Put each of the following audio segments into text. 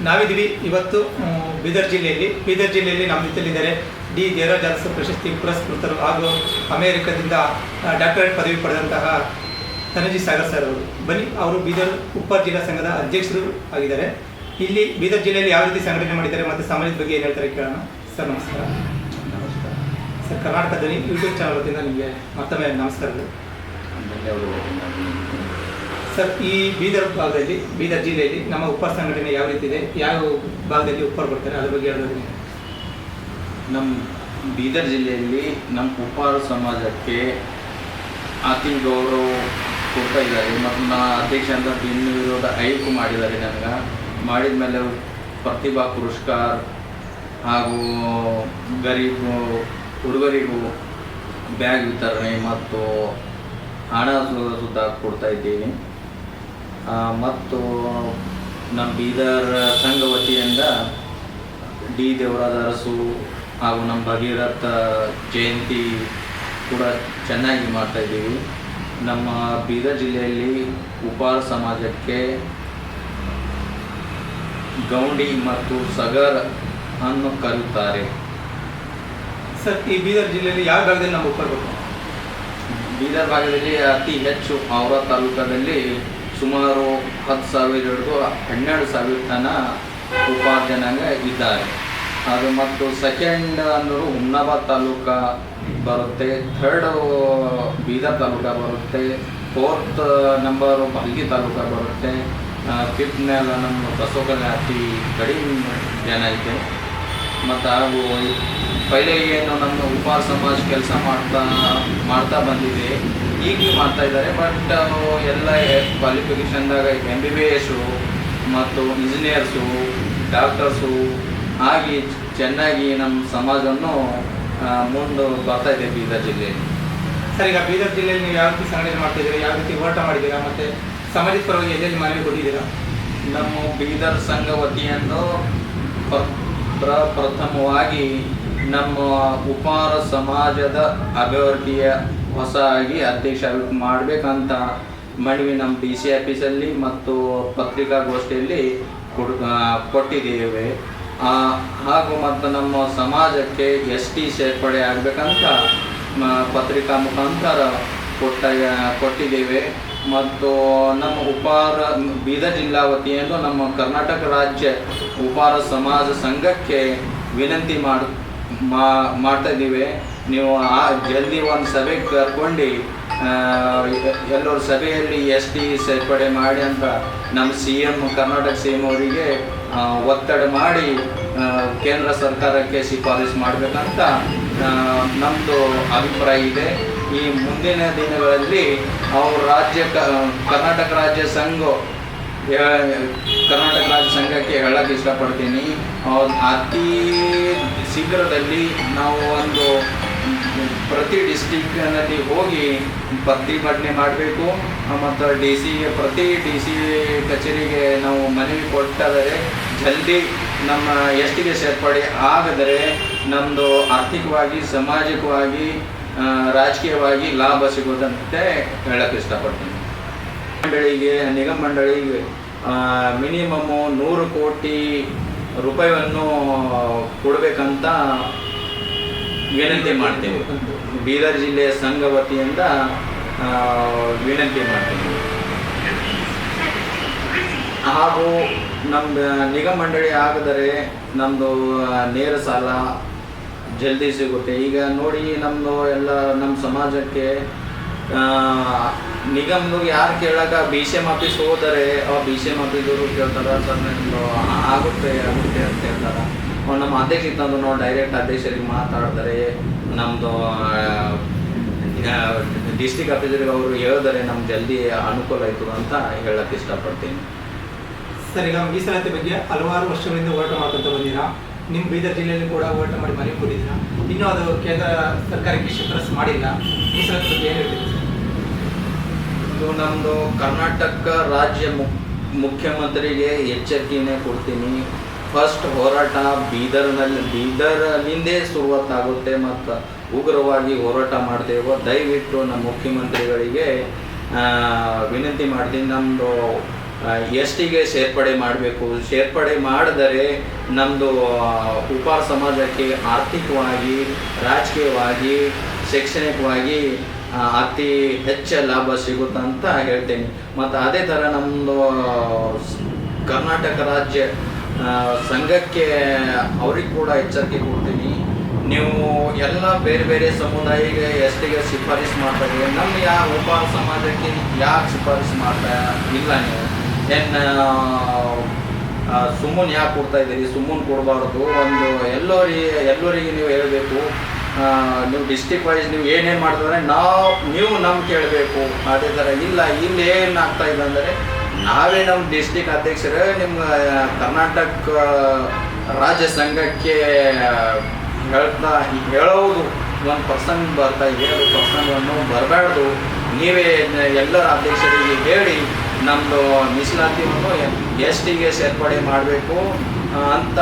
ನಾವಿದ್ದೀವಿ ಇವತ್ತು ಬೀದರ್ ಜಿಲ್ಲೆಯಲ್ಲಿ ನಮ್ಮ ಜೊತೆಲಿದ್ದಾರೆ ಡಿ ದೇವರಾಜ ಅರಸು ಪ್ರಶಸ್ತಿ ಪುರಸ್ಕೃತರು ಹಾಗೂ ಅಮೆರಿಕದಿಂದ ಡಾಕ್ಟರೇಟ್ ಪದವಿ ಪಡೆದಂತಹ ಧನಂಜಯ ಸಾಗರ್ ಸರ್ ಅವರು. ಬನ್ನಿ, ಅವರು ಬೀದರ್ ಉಪ್ಪಾರ ಜಿಲ್ಲಾ ಸಂಘದ ಅಧ್ಯಕ್ಷರು ಆಗಿದ್ದಾರೆ. ಇಲ್ಲಿ ಬೀದರ್ ಜಿಲ್ಲೆಯಲ್ಲಿ ಯಾವ ರೀತಿ ಸಂಘಟನೆ ಮಾಡಿದ್ದಾರೆ ಮತ್ತು ಸಮಾಜದ ಬಗ್ಗೆ ಏನು ಹೇಳ್ತಾರೆ ಕೇಳೋಣ. ಸರ್ ನಮಸ್ಕಾರ. ನಮಸ್ಕಾರ ಸರ್, ಕರ್ನಾಟಕ ಧ್ವನಿ ಯೂಟ್ಯೂಬ್ ಚಾನಲ್ ವತಿಯಿಂದ ನಿಮಗೆ ಮತ್ತೊಮ್ಮೆ ನಮಸ್ಕಾರಗಳು. ಸರ್, ಈ ಬೀದರ್ ಜಿಲ್ಲೆಯಲ್ಲಿ ನಮ್ಮ ಉಪ್ಪಾರ ಸಂಘಟನೆ ಯಾವ ರೀತಿ ಇದೆ, ಯಾವ ಭಾಗದಲ್ಲಿ ಉಪ್ಪಾರ ಬರ್ತಾರೆ, ಅದ್ರ ಬಗ್ಗೆ ಹೇಳೋದು. ನಮ್ಮ ಬೀದರ್ ಜಿಲ್ಲೆಯಲ್ಲಿ ನಮ್ಮ ಉಪ್ಪಾರ ಸಮಾಜಕ್ಕೆ ಅತಿ ಗೌರವ ಕೊಡ್ತಾ ಇದ್ದಾರೆ ಮತ್ತು ನಾ ಅಧ್ಯಕ್ಷ ಅಂತ ಭಿನ್ನ ವಿರೋಧ ಆಯ್ಕೆ ಮಾಡಿದ್ದಾರೆ. ನನಗೆ ಮಾಡಿದ ಮೇಲೆ ಪ್ರತಿಭಾ ಪುರಸ್ಕಾರ ಹಾಗೂ ಗರೀಬ್ ಹುಡುಗರಿಗೂ ಬ್ಯಾಗ್ ವಿತರಣೆ ಮತ್ತು ಹಣ ಸುದ್ದ ಕೊಡ್ತಾ ಇದ್ದೀನಿ. ಮತ್ತು ನಮ್ಮ ಬೀದರ್ ಸಂಘ ವತಿಯಿಂದ ಡಿ ದೇವರಾಜ ಅರಸು ಹಾಗೂ ನಮ್ಮ ಭಗೀರಥ ಜಯಂತಿ ಕೂಡ ಚೆನ್ನಾಗಿ ಮಾಡ್ತಾಯಿದ್ದೀವಿ. ನಮ್ಮ ಬೀದರ್ ಜಿಲ್ಲೆಯಲ್ಲಿ ಉಪ್ಪಾರ ಸಮಾಜಕ್ಕೆ ಗೌಂಡಿ ಮತ್ತು ಸಗರ್ ಅನ್ನು ಕರೆಯುತ್ತಾರೆ. ಸರ್, ಈ ಬೀದರ್ ಜಿಲ್ಲೆಯಲ್ಲಿ ಯಾವ ಭಾಗದಲ್ಲಿ ನಮ್ಮ ಉಪ್ಪಾರ ಬರ್ತಾರೆ? ಬೀದರ್ ಭಾಗದಲ್ಲಿ ಅತಿ ಹೆಚ್ಚು ಔರಾ ತಾಲೂಕದಲ್ಲಿ ಸುಮಾರು 10,000 ಹಿಡಿದು 12,000 ತನ ಉಪ್ಪಾರ ಜನಾಂಗ ಇದ್ದಾರೆ. ಅದು ಮತ್ತು ಸೆಕೆಂಡ್ ಅಂದರೆ ಹುಮ್ನಾಬಾದ್ ತಾಲೂಕ ಬರುತ್ತೆ, ಥರ್ಡ್ ಬೀದರ್ ತಾಲೂಕ ಬರುತ್ತೆ, ಫೋರ್ತ್ ನಂಬರು ಬಲ್ಗಿ ತಾಲೂಕ ಬರುತ್ತೆ, ಫಿಫ್ತ್ ಮೇಲೆ ನಮ್ಮ ಬಸವಕಲ್ಯಾಣ ಅತಿ ಕಡಿಮೆ ಜನ ಐತೆ. ಮತ್ತು ಹಾಗೂ ಪೈಲೆ ಏನು ನಮ್ಮ ಉಪ್ಪಾರ ಸಮಾಜ ಕೆಲಸ ಮಾಡ್ತಾ ಬಂದಿದೆ, ಈಗಲೂ ಮಾಡ್ತಾ ಇದ್ದಾರೆ. ಬಟ್ ಎಲ್ಲ ಕ್ವಾಲಿಫಿಕೇಷನ್ದಾಗ MBBS ಮತ್ತು ಇಂಜಿನಿಯರ್ಸು, ಡಾಕ್ಟರ್ಸು ಆಗಿ ಚೆನ್ನಾಗಿ ನಮ್ಮ ಸಮಾಜವನ್ನು ಮುಂದೆ ಬರ್ತಾ ಇದೆ ಬೀದರ್ ಜಿಲ್ಲೆಯಲ್ಲಿ. ಸರ್, ಈಗ ಬೀದರ್ ಜಿಲ್ಲೆಯಲ್ಲಿ ನೀವು ಯಾವ ರೀತಿ ಸಂಘಟನೆ ಮಾಡ್ತಾ ಇದ್ದೀರಾ, ಯಾವ ರೀತಿ ಹೋರಾಟ ಮಾಡಿದ್ದೀರಾ ಮತ್ತು ಸಮಾಜದ ಪರವಾಗಿ ಎಲ್ಲೆಲ್ಲಿ ಮನವಿ ಕೊಟ್ಟಿದ್ದೀರಾ? ನಮ್ಮ ಬೀದರ್ ಸಂಘ ವತಿಯಿಂದ ಪ್ರಥಮವಾಗಿ ನಮ್ಮ ಉಪ್ಪಾರ ಸಮಾಜದ ಅಭಿವೃದ್ಧಿಯ ಹೊಸದಾಗಿ ಅಧ್ಯಕ್ಷ ಮಾಡಬೇಕಂತ ಮನವಿ ನಮ್ಮ DC ಆಫೀಸಲ್ಲಿ ಮತ್ತು ಪತ್ರಿಕಾಗೋಷ್ಠಿಯಲ್ಲಿ ಕೊಟ್ಟಿದ್ದೇವೆ. ಹಾಗೂ ಮತ್ತು ನಮ್ಮ ಸಮಾಜಕ್ಕೆ ST ಸೇರ್ಪಡೆ ಆಗಬೇಕಂತ ಪತ್ರಿಕಾ ಮುಖಾಂತರ ಕೊಟ್ಟಿದ್ದೇವೆ. ಮತ್ತು ನಮ್ಮ ಉಪ್ಪಾರ ಬೀದರ್ ಜಿಲ್ಲಾ ವತಿಯಿಂದ ನಮ್ಮ ಕರ್ನಾಟಕ ರಾಜ್ಯ ಉಪ್ಪಾರ ಸಮಾಜ ಸಂಘಕ್ಕೆ ವಿನಂತಿ ಮಾಡ್ತಾ ಇದ್ದೀವಿ. ನೀವು ಜಲ್ದಿ ಒಂದು ಸಭೆಗೆ ಕರ್ಕೊಂಡು ಎಲ್ಲರ ಸಭೆಯಲ್ಲಿ ST ಸೇರ್ಪಡೆ ಮಾಡಿ ಅಂತ ನಮ್ಮ CM ಕರ್ನಾಟಕ CM ಅವರಿಗೆ ಒತ್ತಡ ಮಾಡಿ ಕೇಂದ್ರ ಸರ್ಕಾರಕ್ಕೆ ಶಿಫಾರಸು ಮಾಡಬೇಕಂತ ನಮ್ಮದು ಅಭಿಪ್ರಾಯ ಇದೆ. ಈ ಮುಂದಿನ ದಿನಗಳಲ್ಲಿ ಅವರು ಕರ್ನಾಟಕ ರಾಜ್ಯ ಸಂಘಕ್ಕೆ ಹೇಳಕ್ಕೆ ಇಷ್ಟಪಡ್ತೀನಿ. ಅತಿ ಶೀಘ್ರದಲ್ಲಿ ನಾವು ಒಂದು ಪ್ರತಿ ಡಿಸ್ಟಿಕ್ನಲ್ಲಿ ಹೋಗಿ ಪ್ರತಿಭಟನೆ ಮಾಡಬೇಕು ಮತ್ತು ಪ್ರತಿ DC ಕಚೇರಿಗೆ ನಾವು ಮನವಿ ಕೊಟ್ಟಿದ್ದಾರೆ. ಜಲ್ದಿ ನಮ್ಮ STಗೆ ಸೇರ್ಪಡೆ ಆಗಿದರೆ ನಮ್ಮದು ಆರ್ಥಿಕವಾಗಿ, ಸಾಮಾಜಿಕವಾಗಿ, ರಾಜಕೀಯವಾಗಿ ಲಾಭ ಸಿಗೋದಂತೆ ಹೇಳಕ್ಕೆ ಇಷ್ಟಪಡ್ತೀನಿ. ನಿಗಮ ಮಂಡಳಿಗೆ ಮಿನಿಮಮ್ಮು 100 ಕೋಟಿ ರೂಪಾಯಿಯನ್ನು ಕೊಡಬೇಕಂತ ವಿನಂತಿ ಮಾಡ್ತೇವೆ. ಬೀದರ್ ಜಿಲ್ಲೆಯ ಸಂಘ ವತಿಯಿಂದ ವಿನಂತಿ ಮಾಡ್ತೀವಿ. ಹಾಗೂ ನಮ್ಮದು ನಿಗಮ ಮಂಡಳಿ ಆಗಿದರೆ ನಮ್ಮದು ನೇರ ಸಾಲ ಜಲ್ದಿ ಸಿಗುತ್ತೆ. ಈಗ ನೋಡಿ, ನಮ್ಮದು ಎಲ್ಲ ನಮ್ಮ ಸಮಾಜಕ್ಕೆ ನಿಗಮ್ದು ಯಾರು ಕೇಳಾಗ BCM ಆಫೀಸ್ ಹೋದರೆ BCM ಆಫೀಸವರು ಕೇಳ್ತಾರೆ, ಸರ್ ನಮ್ಮದು ಆಗುತ್ತೆ ಅಂತ ಹೇಳ್ತಾರೆ. ನಮ್ಮ ಅಧ್ಯಕ್ಷ ಇತ್ತಂದು ನಾವು ಡೈರೆಕ್ಟ್ ಅಧ್ಯಕ್ಷರಿಗೆ ಮಾತಾಡ್ತಾರೆ. ನಮ್ಮದು ಡಿಸ್ಟ್ರಿಕ್ಟ್ ಆಫೀಸರಿಗೆ ಅವರು ಹೇಳಿದರೆ ನಮ್ಗೆ ಜಲ್ದಿ ಅನುಕೂಲ ಆಯ್ತದ ಅಂತ ಹೇಳಕ್ಕೆ ಇಷ್ಟಪಡ್ತೀನಿ. ಸರ್, ಈಗ ಮೀಸಲಾತಿ ಬಗ್ಗೆ ಹಲವಾರು ವರ್ಷಗಳಿಂದ ಹೋರಾಟ ಮಾಡ್ಕೊಂತ ಬಂದಿರಾ. ನಿಮ್ಮ ಬೀದರ್ ಜಿಲ್ಲೆಯಲ್ಲಿ ಕೂಡ ಹೋರಾಟ ಮಾಡಿ ಮನವಿ ಕೊಟ್ಟಿದ್ದೀರಾ. ಇನ್ನೂ ಅದು ಕೇಂದ್ರ ಸರ್ಕಾರಕ್ಕೆ ಶಿಫಾರಸು ಮಾಡಿಲ್ಲ. ಮೀಸಲಾತಿ ಬಗ್ಗೆ ಏನು ಹೇಳ್ತೀರಿ ಸರ್? ಇದು ನಮ್ಮದು ಕರ್ನಾಟಕ ರಾಜ್ಯ ಮುಖ್ಯಮಂತ್ರಿಗೆ ಎಚ್ಚರಿಕೆನೇ ಕೊಡ್ತೀನಿ. ಫಸ್ಟ್ ಹೋರಾಟ ಬೀದರ್ನಿಂದೇ ಶುರುವಾತಾಗುತ್ತೆ ಮತ್ತು ಉಗ್ರವಾಗಿ ಹೋರಾಟ ಮಾಡ್ತೇವೆ. ದಯವಿಟ್ಟು ನಮ್ಮ ಮುಖ್ಯಮಂತ್ರಿಗಳಿಗೆ ವಿನಂತಿ ಮಾಡ್ತೀನಿ. ನಮ್ಮದು ಎಸ್ ಟಿಗೆ ಸೇರ್ಪಡೆ ಮಾಡಬೇಕು. ಸೇರ್ಪಡೆ ಮಾಡಿದರೆ ನಮ್ಮದು ಉಪ್ಪಾರ ಸಮಾಜಕ್ಕೆ ಆರ್ಥಿಕವಾಗಿ, ರಾಜಕೀಯವಾಗಿ, ಶೈಕ್ಷಣಿಕವಾಗಿ ಅತಿ ಹೆಚ್ಚು ಲಾಭ ಸಿಗುತ್ತಂತ ಹೇಳ್ತೇನೆ. ಮತ್ತು ಅದೇ ಥರ ನಮ್ಮದು ಕರ್ನಾಟಕ ರಾಜ್ಯ ಸಂಘಕ್ಕೆ ಅವ್ರಿಗೆ ಕೂಡ ಎಚ್ಚರಿಕೆ ಕೊಡ್ತೀನಿ. ನೀವು ಎಲ್ಲ ಬೇರೆ ಬೇರೆ ಸಮುದಾಯಕ್ಕೆ ಎಸ್ ಟಿಗೆ ಶಿಫಾರಸು ಮಾಡ್ತಾರೆ, ನಮ್ಮ ಉಪ್ಪಾರ ಸಮಾಜಕ್ಕೆ ಯಾಕೆ ಶಿಫಾರಸು ಮಾಡ್ತಾ ಇಲ್ಲ? ನೀವು ಸುಮ್ಮನೆ ಯಾಕೆ ಕೊಡ್ತಾ ಇದ್ದೀರಿ? ಸುಮ್ಮನೆ ಕೊಡಬಾರ್ದು. ಒಂದು ಎಲ್ಲರಿಗೆ ನೀವು ಹೇಳಬೇಕು. ನೀವು ಡಿಸ್ಟಿಕ್ ವೈಸ್ ನೀವು ಏನೇನು ಮಾಡ್ತಾರೆ ನೀವು ನಮ್ಗೆ ಕೇಳಬೇಕು. ಅದೇ ಥರ ಇಲ್ಲ, ಇಲ್ಲಿ ಏನಾಗ್ತಾ ಇದೆ ಅಂದರೆ ನಾವೇ ನಮ್ಮ ಡಿಸ್ಟಿಕ್ ಅಧ್ಯಕ್ಷರೇ ನಿಮ್ಮ ಕರ್ನಾಟಕ ರಾಜ್ಯ ಸಂಘಕ್ಕೆ ಹೇಳೋದು ಒಂದು ಪರ್ಸನ್ ಬರ್ತಾ ಇದೆ. ಅದು ಪರ್ಸನ್ಗಳನ್ನು ಬರಬಾರ್ದು. ನೀವೇ ಎಲ್ಲರ ಅಧ್ಯಕ್ಷರಿಗೆ ಹೇಳಿ ನಮ್ಮದು ಮೀಸಲಾತಿಯನ್ನು ಎಸ್ ಟಿಗೆ ಸೇರ್ಪಡೆ ಮಾಡಬೇಕು ಅಂತ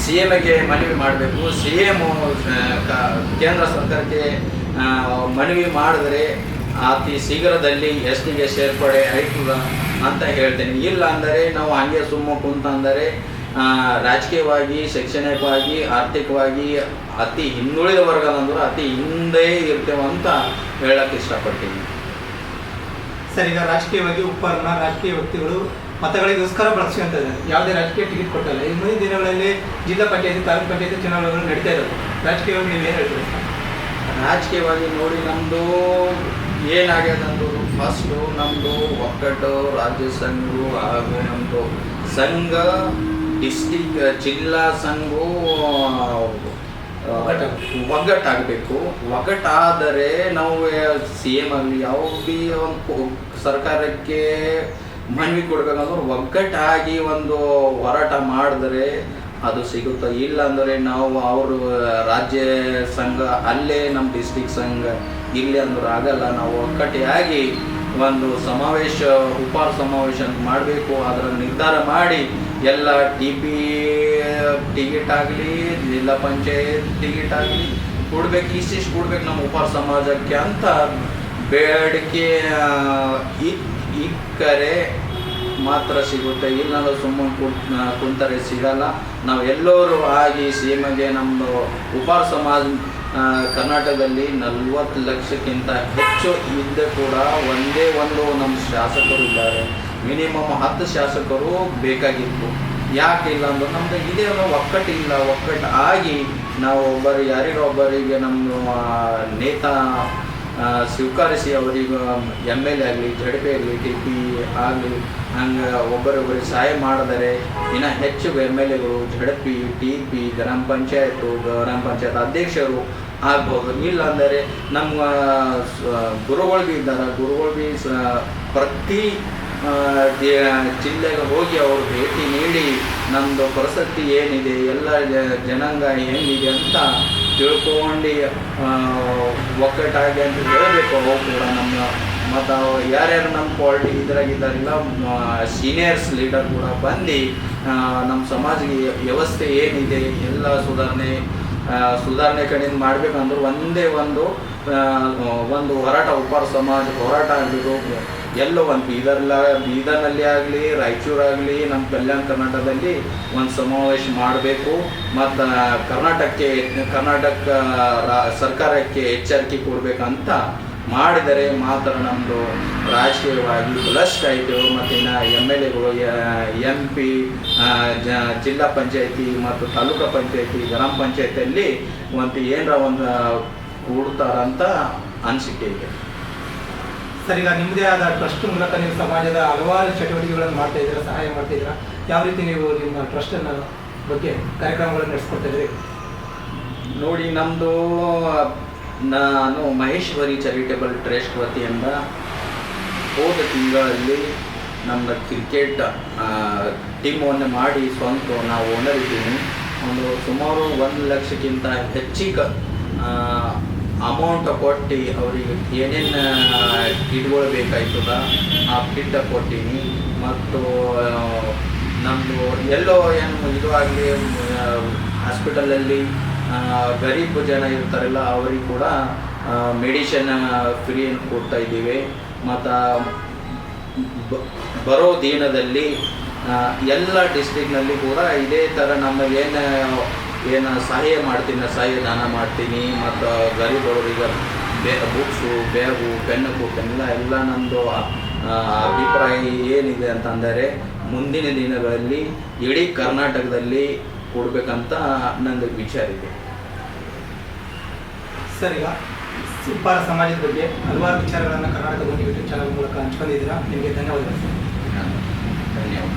ಸಿ ಎಮ್ಗೆ ಮನವಿ ಮಾಡಬೇಕು. ಸಿ ಎಮ್ ಕೇಂದ್ರ ಸರ್ಕಾರಕ್ಕೆ ಮನವಿ ಮಾಡಿದ್ರೆ ಅತಿ ಶೀಘ್ರದಲ್ಲಿ ಎಸ್ ಟಿಗೆ ಸೇರ್ಪಡೆ ಆಯ್ತದ ಅಂತ ಹೇಳ್ತೇನೆ. ಇಲ್ಲ ಅಂದರೆ ನಾವು ಹಂಗೆ ಸುಮ್ಮ ಕುಂತಂದರೆ ರಾಜಕೀಯವಾಗಿ, ಶೈಕ್ಷಣಿಕವಾಗಿ, ಆರ್ಥಿಕವಾಗಿ ಅತಿ ಹಿಂದುಳಿದ ವರ್ಗದಂದ್ರೆ ಅತಿ ಹಿಂದೆ ಇರ್ತೇವೆ ಅಂತ ಹೇಳಕ್ಕೆ ಇಷ್ಟಪಡ್ತೀನಿ. ಸರ್, ಈಗ ರಾಜಕೀಯವಾಗಿ ಉಪ್ಪಾರನ ರಾಜಕೀಯ ವ್ಯಕ್ತಿಗಳು ಮತಗಳಿಗೋಸ್ಕರ ಬಳಸ್ಕೊಂತ ಇದ್ದಾರೆ. ಯಾವುದೇ ರಾಜಕೀಯ ಟಿಕೆಟ್ ಕೊಟ್ಟಲ್ಲ. ಈ ಮುಂದಿನ ದಿನಗಳಲ್ಲಿ ಜಿಲ್ಲಾ ಪಂಚಾಯತಿ, ತಾಲೂಕು ಪಂಚಾಯತಿ ಚುನಾವಣೆಗಳು ನಡೀತಾ ಇರೋದು. ರಾಜಕೀಯವಾಗಿ ನೀವು ಏನು ಹೇಳ್ತೀರಿ? ರಾಜಕೀಯವಾಗಿ ನೋಡಿ ನಮ್ಮದು ಏನಾಗ್ಯದಂದು ಫಸ್ಟು ನಮ್ಮದು ಒಕ್ಕಟ್ಟು ರಾಜ್ಯ ಸಂಘವು ಹಾಗೂ ನಮ್ಮದು ಸಂಘ ಡಿಸ್ಟಿಕ್ ಜಿಲ್ಲಾ ಸಂಘವು ಒಗ್ಗಟ್ಟಾಗಬೇಕು. ಒಗ್ಗಟ್ಟಾದರೆ ನಾವು ಸಿ ಎಮ್ ಆಗಲಿ ಯಾವ ಭೀ ಒಂದು ಸರ್ಕಾರಕ್ಕೆ ಮನವಿ ಕೊಡ್ಬೇಕಂದ್ರೆ ಒಗ್ಗಟ್ಟಾಗಿ ಒಂದು ಹೋರಾಟ ಮಾಡಿದ್ರೆ ಅದು ಸಿಗುತ್ತೆ. ಇಲ್ಲ ಅಂದರೆ ನಾವು ಅವರು ರಾಜ್ಯ ಸಂಘ ಅಲ್ಲೇ ನಮ್ಮ ಡಿಸ್ಟಿಕ್ ಸಂಘ ಇಲ್ಲಿ ಅಂದ್ರೆ ಆಗಲ್ಲ. ನಾವು ಒಗ್ಗಟ್ಟಾಗಿ ಒಂದು ಸಮಾವೇಶ, ಉಪ್ಪಾರ ಸಮಾವೇಶ ಅಂತ ಮಾಡಬೇಕು. ಅದರ ನಿರ್ಧಾರ ಮಾಡಿ ಎಲ್ಲ ಟಿಕೆಟ್ ಆಗಲಿ, ಜಿಲ್ಲಾ ಪಂಚಾಯತ್ ಟಿಕೆಟ್ ಆಗಲಿ ಕೊಡ್ಬೇಕು, ಇಷ್ಟಿಷ್ಟು ಕೊಡ್ಬೇಕು ನಮ್ಮ ಉಪ್ಪಾರ ಸಮಾಜಕ್ಕೆ ಅಂತ ಬೇಡಿಕೆ ಇಕ್ಕರೆ ಮಾತ್ರ ಸಿಗುತ್ತೆ. ಇಲ್ಲಾಂದ್ರೆ ಸುಮ್ಮನೆ ಕುಂತರೆ ಸಿಗಲ್ಲ. ನಾವು ಎಲ್ಲರೂ ಆಗಿ ಸಿ.ಎಮ್ಗೆ ನಮ್ಮದು ಉಪ್ಪಾರ ಸಮಾಜ ಕರ್ನಾಟಕದಲ್ಲಿ 40 ಲಕ್ಷಕ್ಕಿಂತ ಹೆಚ್ಚು ಇದ್ದ ಕೂಡ ಒಂದೇ ಒಂದು ನಮ್ಮ ಶಾಸಕರು ಇದ್ದಾರೆ. ಮಿನಿಮಮ್ 10 ಶಾಸಕರು ಬೇಕಾಗಿತ್ತು. ಯಾಕೆ ಇಲ್ಲ ಅಂದ್ರೆ ನಮ್ಮದು ಇದೇ ಒಕ್ಕಟ್ಟಿಲ್ಲ. ಒಕ್ಕಟ್ಟು ಆಗಿ ನಾವು ಯಾರಿಗೊಬ್ಬರಿಗೆ ನಮ್ಮ ನೇತಾ ಸ್ವೀಕರಿಸಿ ಅವರಿಗೆ MLA ಆಗಲಿ, ZP ಆಗಲಿ, TP ಆಗಲಿ ಹಂಗೆ ಒಬ್ಬರೊಬ್ಬರಿಗೆ ಸಹಾಯ ಮಾಡಿದರೆ ಇನ್ನು ಹೆಚ್ಚು MLAಗಳು, ZP, TP, ಗ್ರಾಮ ಪಂಚಾಯತ್ ಅಧ್ಯಕ್ಷರು ಆಗ್ಬೋದು. ಇಲ್ಲ ಅಂದರೆ ನಮ್ಮ ಗುರುಗಳು ಭೀ ಇದ್ದಾರೆ. ಗುರುಗಳು ಭೀ ಪ್ರತಿ ಜಿಲ್ಲೆಗೆ ಹೋಗಿ ಅವರು ಭೇಟಿ ನೀಡಿ ನಮ್ಮದು ಪರಿಸ್ಥಿತಿ ಏನಿದೆ, ಎಲ್ಲ ಜನಾಂಗ ಏನಿದೆ ಅಂತ ತಿಳ್ಕೊಂಡು ಒಕ್ಕಟ್ಟಾಗಿ ಅಂತ ಹೇಳಬೇಕು. ಅವು ಕೂಡ ನಮ್ಮ ಮತ್ತು ಯಾರ್ಯಾರು ನಮ್ಮ ಕ್ವಾಲಿಟಿ ಇದ್ರಾಗಿದ್ದಾರಿಲ್ಲ ಸೀನಿಯರ್ಸ್ ಲೀಡರ್ ಕೂಡ ಬಂದು ನಮ್ಮ ಸಮಾಜಕ್ಕೆ ವ್ಯವಸ್ಥೆ ಏನಿದೆ ಎಲ್ಲ ಸುಧಾರಣೆ ಕಡೆಯಿಂದ ಮಾಡಬೇಕಂದ್ರೆ ಒಂದೇ ಒಂದು ಹೋರಾಟ, ಉಪ್ಪಾರ ಸಮಾಜ ಹೋರಾಟ ಆಗಬೇಕು. ಎಲ್ಲೋ ಒಂದು ಬೀದರ್ನಲ್ಲಿ ಆಗಲಿ, ರಾಯಚೂರಾಗಲಿ, ನಮ್ಮ ಕಲ್ಯಾಣ ಕರ್ನಾಟಕದಲ್ಲಿ ಒಂದು ಸಮಾವೇಶ ಮಾಡಬೇಕು. ಮತ್ತು ಕರ್ನಾಟಕ ಸರ್ಕಾರಕ್ಕೆ ಎಚ್ಚರಿಕೆ ಕೊಡಬೇಕಂತ ಮಾಡಿದರೆ ಮಾತ್ರ ನಮ್ಮದು ರಾಜಕೀಯವಾಗಿ ಬಲಸ್ಟ್ ಆಯಿತು. ಮತ್ತು ಇನ್ನು MLAಗಳು, MP, ಜಿಲ್ಲಾ ಪಂಚಾಯತಿ ಮತ್ತು ತಾಲೂಕು ಪಂಚಾಯತಿ, ಗ್ರಾಮ ಪಂಚಾಯತಿಯಲ್ಲಿ ಏನರ ಒಂದು ಕೂಡ್ತಾರಂತ ಅನಿಸಿಕೆ ಇದೆ. ಸರ್, ಈಗ ನಿಮ್ಮದೇ ಆದ ಟ್ರಸ್ಟ್ ಮೂಲಕ ನೀವು ಸಮಾಜದ ಹಲವಾರು ಚಟುವಟಿಕೆಗಳನ್ನು ಮಾಡ್ತಾ ಇದ್ದೀರಾ, ಸಹಾಯ ಮಾಡ್ತಾ ಇದ್ದೀರಾ. ಯಾವ ರೀತಿ ನೀವು ನಿಮ್ಮ ಟ್ರಸ್ಟನ್ನು ಬಗ್ಗೆ ಕಾರ್ಯಕ್ರಮಗಳನ್ನು ನಡೆಸ್ಕೊಡ್ತಾ ಇದ್ದೀರಿ? ನೋಡಿ, ನಾನು ಮಹೇಶ್ವರಿ ಚಾರಿಟೇಬಲ್ ಟ್ರಸ್ಟ್ ವತಿಯಿಂದ ಹೋದ ತಿಂಗಳಲ್ಲಿ ನಮ್ಮದು ಕ್ರಿಕೆಟ್ ಟೀಮನ್ನು ಮಾಡಿ ಸ್ವಂತ ನಾವು ಓನರ್ ಇದ್ದೀನಿ. ಸುಮಾರು 1 ಲಕ್ಷಕ್ಕಿಂತ ಹೆಚ್ಚಿಗೆ ಅಮೌಂಟ್ ಕೊಟ್ಟು ಅವರಿಗೆ ಏನೇನು ಕಿಟ್ಗಳು ಬೇಕಾಯ್ತದ ಆ ಕಿಟ್ ಕೊಟ್ಟೀನಿ. ಮತ್ತು ನಮ್ಮದು ಎಲ್ಲೋ ಇದು ಆಗಲಿ ಹಾಸ್ಪಿಟಲಲ್ಲಿ ಗರೀಬ್ ಜನ ಇರ್ತಾರಲ್ಲ ಅವರಿಗೆ ಕೂಡ ಮೆಡಿಷನ್ ಫ್ರೀ ಅಂತ ಕೊಡ್ತಾ ಇದ್ದೀವಿ. ಮತ್ತು ಬರೋ ದಿನದಲ್ಲಿ ಎಲ್ಲ ಡಿಸ್ಟ್ರಿಕ್ನಲ್ಲಿ ಕೂಡ ಇದೇ ಥರ ನಮಗೆ ಏನು ಸಹಾಯ ಮಾಡ್ತೀನಿ, ಸಹಾಯ ದಾನ ಮಾಡ್ತೀನಿ. ಮತ್ತು ಗರೀಬರಿಗೆ ಬುಕ್ಸು, ಬ್ಯಾಗು, ಪೆನ್ನು ಎಲ್ಲ ನಮ್ಮದು ಅಭಿಪ್ರಾಯ ಏನಿದೆ ಅಂತಂದರೆ ಮುಂದಿನ ದಿನಗಳಲ್ಲಿ ಇಡೀ ಕರ್ನಾಟಕದಲ್ಲಿ ಕೊಡಬೇಕಂತ ನಂದು ವಿಚಾರ ಇದೆ. ಸರ್, ಈಗ ಸಿಪ್ಪಾರ ಸಮಾಜದ ಬಗ್ಗೆ ಹಲವಾರು ವಿಚಾರಗಳನ್ನು ಕರ್ನಾಟಕದ ಯೂಟ್ಯೂಬ್ ಚಾನಲ್ ಮೂಲಕ ಹಂಚ್ಕೊಂಡಿದ್ದೀರಾ. ನಿಮಗೆ ಧನ್ಯವಾದಗಳು. ಧನ್ಯವಾದ.